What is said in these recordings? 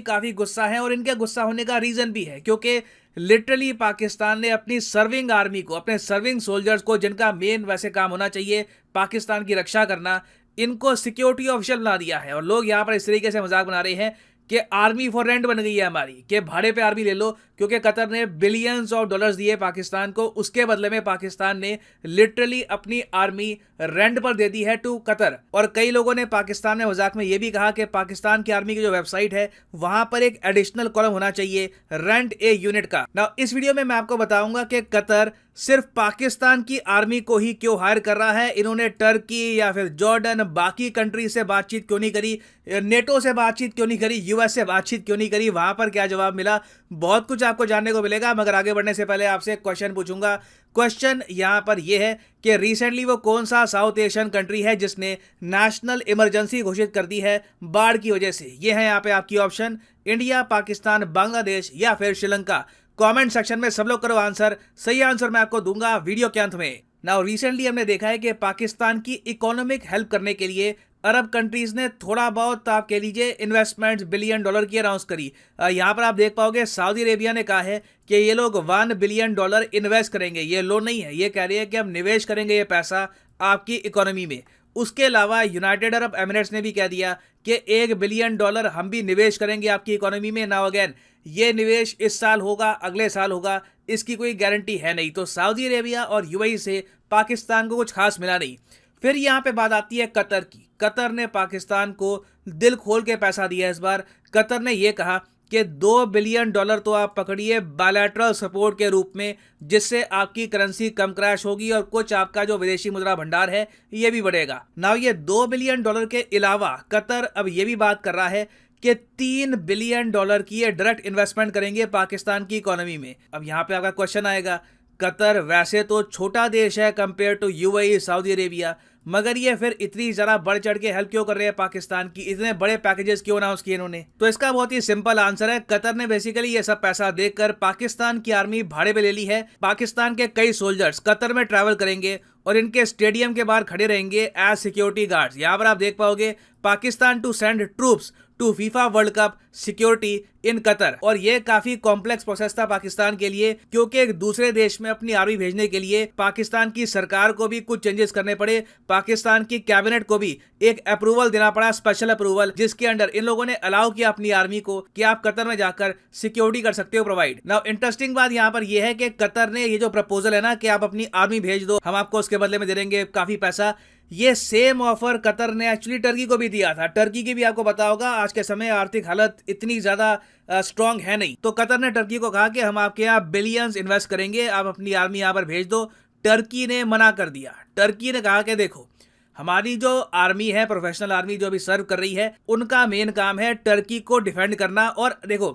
काफी गुस्सा है और इनके गुस्सा होने का रीजन भी है क्योंकि लिटरली पाकिस्तान ने अपनी सर्विंग आर्मी को, अपने सर्विंग सोल्जर्स को, जिनका मेन वैसे काम होना चाहिए पाकिस्तान की रक्षा करना, इनको सिक्योरिटी ऑफिशियल बना दिया है। और लोग यहाँ पर इस तरीके से मजाक बना रहे हैं कि आर्मी फॉर रेंट बन गई है हमारी, कि भाड़े पे आर्मी ले लो, क्योंकि कतर ने बिलियंस ऑफ डॉलर्स दिए पाकिस्तान को। उसके बदले में पाकिस्तान ने लिटरली अपनी आर्मी रेंट पर दे दी है टू कतर। और कई लोगों ने पाकिस्तान में मजाक में यह भी कहा कि पाकिस्तान की आर्मी की जो वेबसाइट है वहां पर एक एडिशनल कॉलम होना चाहिए रेंट ए यूनिट का। ना इस वीडियो में मैं आपको बताऊंगा कि कतर सिर्फ पाकिस्तान की आर्मी को ही क्यों हायर कर रहा है। इन्होंने टर्की या फिर जॉर्डन, बाकी कंट्री से बातचीत क्यों नहीं करी, नेटो से बातचीत क्यों नहीं करी, यूएस से बातचीत क्यों नहीं करी, वहां पर क्या जवाब मिला, बहुत कुछ आपको जानने को मिलेगा। मगर आगे बढ़ने से पहले आपसे एक क्वेश्चन पूछूंगा। क्वेश्चन यहां पर यह है कि रिसेंटली वो कौन सा साउथ एशियन कंट्री है जिसने नेशनल इमरजेंसी घोषित कर दी है बाढ़ की वजह से। ये है यहाँ पे आपकी ऑप्शन, इंडिया, पाकिस्तान, बांग्लादेश या फिर श्रीलंका। कमेंट सेक्शन में सब लोग करो आंसर। सही आंसर मैं आपको दूंगा वीडियो के अंत में। नाउ रिसेंटली हमने देखा है कि पाकिस्तान की इकोनॉमिक हेल्प करने के लिए अरब कंट्रीज ने थोड़ा बहुत, आप कह लीजिए, इन्वेस्टमेंट्स $1 बिलियन की अनाउंस करी। यहाँ पर आप देख पाओगे सऊदी अरेबिया ने कहा है कि ये लोग $1 बिलियन इन्वेस्ट करेंगे। ये लोन नहीं है, ये कह रही है कि हम निवेश करेंगे ये पैसा आपकी इकोनॉमी में। उसके अलावा यूनाइटेड अरब एमिरेट्स ने भी कह दिया कि $1 बिलियन हम भी निवेश करेंगे आपकी इकोनॉमी में। नाउ अगेन, ये निवेश इस साल होगा, अगले साल होगा, इसकी कोई गारंटी है नहीं। तो सऊदी अरेबिया और यूएई से पाकिस्तान को कुछ खास मिला नहीं। फिर यहाँ पे बात आती है कतर की। कतर ने पाकिस्तान को दिल खोल के पैसा दिया इस बार। कतर ने यह कहा कि $2 बिलियन तो आप पकड़िए बायलैटरल सपोर्ट के रूप में, जिससे आपकी करेंसी कम क्रैश होगी और कुछ आपका जो विदेशी मुद्रा भंडार है ये भी बढ़ेगा। नाउ ये $2 बिलियन के अलावा कतर अब ये भी बात कर रहा है कि $3 बिलियन की ये डायरेक्ट इन्वेस्टमेंट करेंगे पाकिस्तान की इकोनॉमी में। अब यहाँ पे आपका क्वेश्चन आएगा, कतर वैसे तो छोटा देश है compare to UAE, Saudi Arabia, मगर ये फिर इतनी जरा बढ़ चढ़ के हेल्प क्यों कर रहे हैं पाकिस्तान की, इतने बड़े पैकेजेस क्यों अनाउंस किए इन्होंने? तो इसका बहुत ही सिंपल आंसर है, कतर ने बेसिकली ये सब पैसा देकर पाकिस्तान की आर्मी भाड़े पे ले ली है। पाकिस्तान के कई सोल्जर्स कतर में ट्रैवल करेंगे और इनके स्टेडियम के बाहर खड़े रहेंगे एज सिक्योरिटी गार्ड्स। यहाँ पर आप देख पाओगे Pakistan to send troops to FIFA World Cup security in Qatar. और ये काफी कॉम्प्लेक्स प्रोसेस था पाकिस्तान के लिए, क्योंकि एक दूसरे देश में अपनी आर्मी भेजने के लिए पाकिस्तान की सरकार को भी कुछ चेंजेस करने पड़े, पाकिस्तान की कैबिनेट को भी एक अप्रूवल देना पड़ा, स्पेशल अप्रूवल, जिसके अंडर इन लोगों ने अलाउ किया अपनी आर्मी को कि आप कतर में जाकर सिक्योरिटी कर सकते हो प्रोवाइड। नाउ इंटरेस्टिंग बात यहाँ पर यह है कि कतर ने ये जो प्रपोजल है ना कि आप अपनी आर्मी भेज दो, हम आपको उसके बदले में दे देंगे काफी पैसा, ये सेम ऑफर कतर ने एक्चुअली टर्की को भी दिया था। टर्की की भी आपको पता होगा आज के समय आर्थिक हालत इतनी ज्यादा स्ट्रांग है नहीं, तो कतर ने टर्की को कहा कि हम आपके यहाँ बिलियंस इन्वेस्ट करेंगे, आप अपनी आर्मी यहाँ पर भेज दो। टर्की ने मना कर दिया। टर्की ने कहा कि देखो, हमारी जो आर्मी है, प्रोफेशनल आर्मी जो अभी सर्व कर रही है, उनका मेन काम है टर्की को डिफेंड करना। और देखो,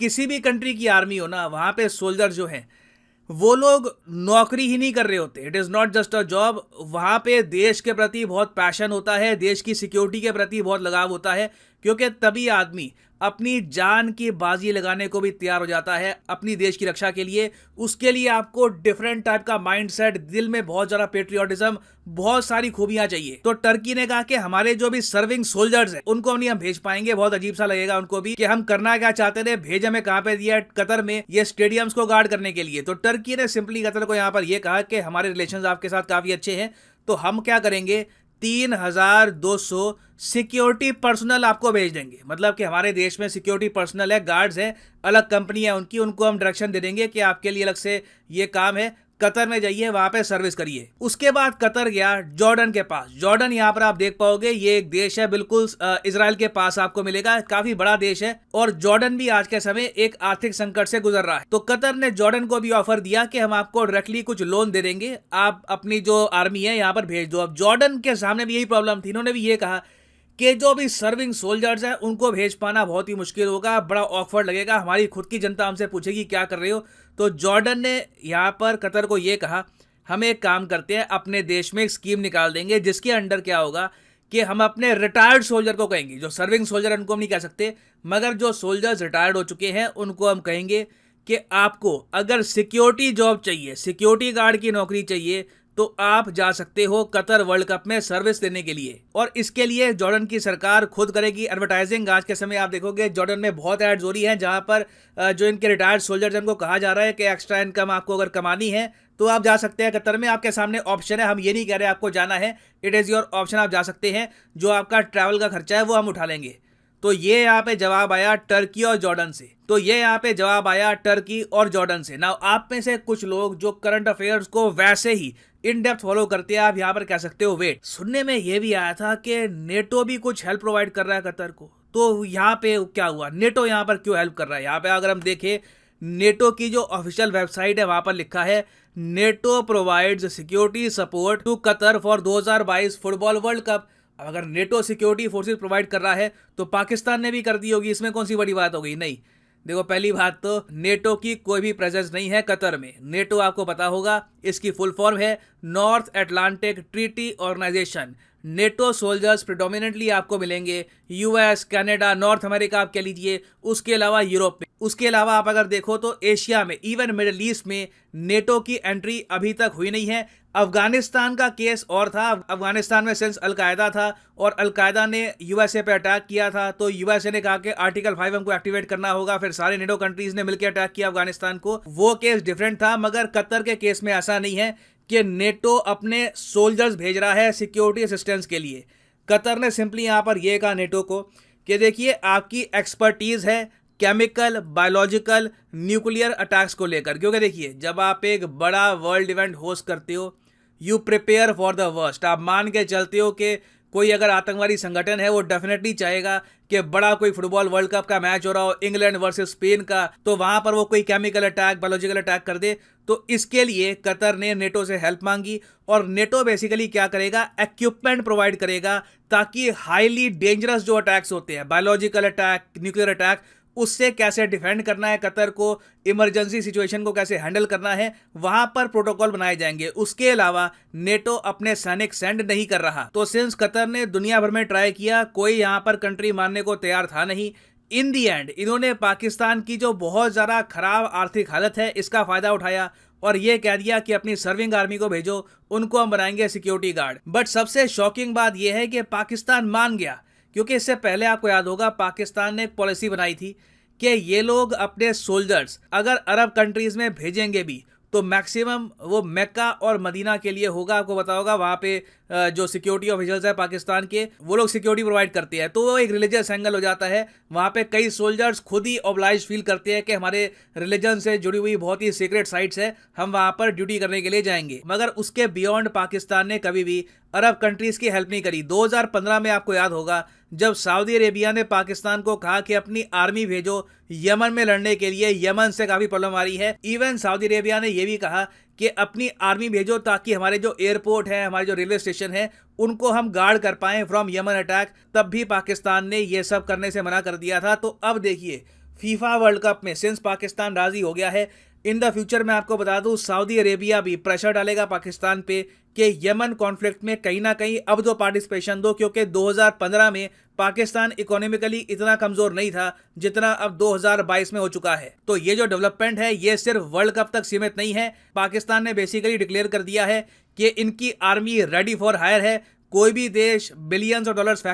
किसी भी कंट्री की आर्मी हो ना, वहां पे सोल्जर जो है वो लोग नौकरी ही नहीं कर रहे होते, it is not just a job. वहाँ पे देश के प्रति बहुत पैशन होता है, देश की सिक्योरिटी के प्रति बहुत लगाव होता है, क्योंकि तभी आदमी अपनी जान की बाजी लगाने को भी तैयार हो जाता है अपनी देश की रक्षा के लिए। उसके लिए आपको डिफरेंट टाइप का माइंडसेट, दिल में बहुत ज़्यादा पेट्रियोटिज्म, बहुत सारी खूबियां चाहिए। तो टर्की ने कहा कि हमारे जो भी सर्विंग सोल्जर्स हैं उनको हम नहीं हम भेज पाएंगे, बहुत अजीब सा लगेगा उनको भी कि हम करना क्या चाहते थे, भेज हमें कहाँ पे दिया, कतर में, ये स्टेडियम्स को गार्ड करने के लिए। तो टर्की ने सिंपली कतर को यहाँ पर यह कहा कि हमारे रिलेशंस आपके साथ काफी अच्छे हैं, तो हम क्या करेंगे, 3200 सिक्योरिटी पर्सनल आपको भेज देंगे। मतलब कि हमारे देश में सिक्योरिटी पर्सनल है, गार्ड्स हैं, अलग कंपनी है उनकी, उनको हम डायरेक्शन दे देंगे कि आपके लिए अलग से ये काम है, कतर में जाइए, वहां पे सर्विस करिए। उसके बाद कतर गया जॉर्डन के पास। जॉर्डन यहाँ पर आप देख पाओगे ये एक देश है बिल्कुल इजराइल के पास आपको मिलेगा, काफी बड़ा देश है। और जॉर्डन भी आज के समय एक आर्थिक संकट से गुजर रहा है। तो कतर ने जॉर्डन को भी ऑफर दिया कि हम आपको डायरेक्टली कुछ लोन दे देंगे, आप अपनी जो आर्मी है यहाँ पर भेज दो। अब जॉर्डन के सामने भी यही प्रॉब्लम थी, इन्होंने भी ये कहा कि जो भी सर्विंग सोल्जर्स हैं उनको भेज पाना बहुत ही मुश्किल होगा, बड़ा ऑकवर्ड लगेगा, हमारी खुद की जनता हमसे पूछेगी क्या कर रहे हो। तो जॉर्डन ने यहाँ पर कतर को ये कहा, हम एक काम करते हैं, अपने देश में एक स्कीम निकाल देंगे जिसके अंडर क्या होगा कि हम अपने रिटायर्ड सोल्जर को कहेंगे, जो सर्विंग सोल्जर उनको हम नहीं कह सकते, मगर जो सोल्जर्स रिटायर्ड हो चुके हैं उनको हम कहेंगे कि आपको अगर सिक्योरिटी जॉब चाहिए, सिक्योरिटी गार्ड की नौकरी चाहिए, तो आप जा सकते हो कतर वर्ल्ड कप में सर्विस देने के लिए। और इसके लिए जॉर्डन की सरकार खुद करेगी एडवर्टाइजिंग। आज के समय आप देखोगे जॉर्डन में बहुत एड्स हो रही हैं जहां पर जो इनके रिटायर्ड सोल्जर्स हैं उनको कहा जा रहा है कि एक्स्ट्रा इनकम आपको अगर कमानी है तो आप जा सकते हैं कतर में। आपके सामने ऑप्शन है, हम ये नहीं कह रहे आपको जाना है, इट इज़ योर ऑप्शन, आप जा सकते हैं। जो आपका ट्रैवल का खर्चा है वो हम उठा लेंगे। तो ये यहाँ पे जवाब आया टर्की और जॉर्डन से। ना आप में से कुछ लोग जो करंट अफेयर्स को वैसे ही इन डेप्थ फॉलो करते हैं, आप यहाँ पर कह सकते हो वेट। सुनने में ये भी आया था कि नेटो भी कुछ हेल्प प्रोवाइड कर रहा है कतर को। तो यहाँ पे क्या हुआ, नेटो यहाँ पर क्यों हेल्प कर रहा है? यहाँ पे अगर हम देखें नेटो की जो ऑफिशियल वेबसाइट है वहां पर लिखा है NATO provides security support to Qatar for 2022 football World Cup. अब अगर नेटो सिक्योरिटी फोर्सेस प्रोवाइड कर रहा है तो पाकिस्तान ने भी कर दी होगी, इसमें कौन सी बड़ी बात हो गई? नहीं। देखो, पहली बात तो नेटो की कोई भी प्रेजेंस नहीं है कतर में। नेटो आपको पता होगा इसकी फुल फॉर्म है North Atlantic Treaty Organization. NATO soldiers predominantly आपको मिलेंगे यूएस, कनाडा, नॉर्थ अमेरिका आप कह लीजिए, उसके अलावा यूरोप में। उसके अलावा आप अगर देखो तो एशिया में, इवन मिडिल ईस्ट में नेटो की एंट्री अभी तक हुई नहीं है। अफगानिस्तान का केस और था। अफगानिस्तान में सिंस अलकायदा था और अलकायदा ने यूएसए पे अटैक किया था, तो यूएसए ने कहा कि आर्टिकल 5 हमको एक्टिवेट करना होगा, फिर सारे नेटो कंट्रीज ने मिलकर अटैक किया अफगानिस्तान को। वो केस डिफरेंट था, मगर कतर के केस में ऐसा नहीं है कि नेटो अपने सोल्जर्स भेज रहा है सिक्योरिटी असिस्टेंस के लिए। कतर ने सिंपली यहाँ पर यह कहा नेटो को कि देखिए आपकी एक्सपर्टीज है केमिकल, बायोलॉजिकल, न्यूक्लियर अटैक्स को लेकर। क्योंकि देखिए जब आप एक बड़ा वर्ल्ड इवेंट होस्ट करते हो, you prepare for the worst. आप मान के चलते हो कि कोई अगर आतंकवादी संगठन है वो डेफिनेटली चाहेगा कि बड़ा कोई फुटबॉल वर्ल्ड कप का मैच हो रहा हो इंग्लैंड वर्सेस स्पेन का, तो वहां पर वो कोई केमिकल अटैक, बायोलॉजिकल अटैक कर दे। तो इसके लिए कतर ने नेटो से हेल्प मांगी और नेटो बेसिकली क्या करेगा, इक्विपमेंट प्रोवाइड करेगा ताकि हाईली डेंजरस जो अटैक्स होते हैं, बायोलॉजिकल अटैक, न्यूक्लियर अटैक, उससे कैसे डिफेंड करना है कतर को, इमरजेंसी सिचुएशन को कैसे हैंडल करना है, वहां पर प्रोटोकॉल बनाए जाएंगे। उसके अलावा नेटो अपने सैनिक सेंड नहीं कर रहा। तो सिंस कतर ने दुनिया भर में ट्राई किया, कोई यहां पर कंट्री मानने को तैयार था नहीं। इन दी एंड इन्होंने पाकिस्तान की जो बहुत ज़्यादा खराब आर्थिक हालत है इसका फ़ायदा उठाया और ये कह दिया कि अपनी सर्विंग आर्मी को भेजो, उनको हम बनाएंगे सिक्योरिटी गार्ड। बट सबसे शॉकिंग बात यह है कि पाकिस्तान मान गया, क्योंकि इससे पहले आपको याद होगा पाकिस्तान ने एक पॉलिसी बनाई थी कि ये लोग अपने सोल्जर्स अगर अरब कंट्रीज़ में भेजेंगे भी तो मैक्सिमम वो मक्का और मदीना के लिए होगा। आपको पता होगा वहाँ पे जो सिक्योरिटी ऑफिसर्स है पाकिस्तान के, वो लोग सिक्योरिटी प्रोवाइड करते हैं, तो वो एक रिलीजियस एंगल हो जाता है। वहाँ पे कई सोल्जर्स खुद ही ऑब्लाइज फील करते हैं कि हमारे रिलीजन से जुड़ी हुई बहुत ही सीक्रेट साइट्स है, हम वहाँ पर ड्यूटी करने के लिए जाएंगे। मगर उसके बियॉन्ड पाकिस्तान ने कभी भी अरब कंट्रीज़ की हेल्प नहीं करी। 2015 में आपको याद होगा जब सऊदी अरेबिया ने पाकिस्तान को कहा कि अपनी आर्मी भेजो यमन में लड़ने के लिए, यमन से काफ़ी प्रॉब्लम आ रही है। इवन सऊदी अरेबिया ने यह भी कहा कि अपनी आर्मी भेजो ताकि हमारे जो एयरपोर्ट है, हमारे जो रेलवे स्टेशन है, उनको हम गार्ड कर पाएं फ्रॉम यमन अटैक। तब भी पाकिस्तान ने ये सब करने से मना कर दिया था। तो अब देखिए फीफा वर्ल्ड कप में सिंस पाकिस्तान राजी हो गया है, इन द फ्यूचर मैं आपको बता दूं सऊदी अरेबिया भी प्रेशर डालेगा पाकिस्तान पे कि यमन कॉन्फ्लिक्ट में कहीं ना कहीं अब तो पार्टिसिपेशन दो, क्योंकि 2015 में पाकिस्तान इकोनॉमिकली इतना कमजोर नहीं था जितना अब 2022 में हो चुका है। तो ये जो डेवलपमेंट है ये सिर्फ वर्ल्ड कप तक सीमित नहीं है। पाकिस्तान ने बेसिकली डिक्लेयर कर दिया है कि इनकी आर्मी रेडी फॉर हायर है। कोई भी देश बिलियंस ऑफ डॉलर्स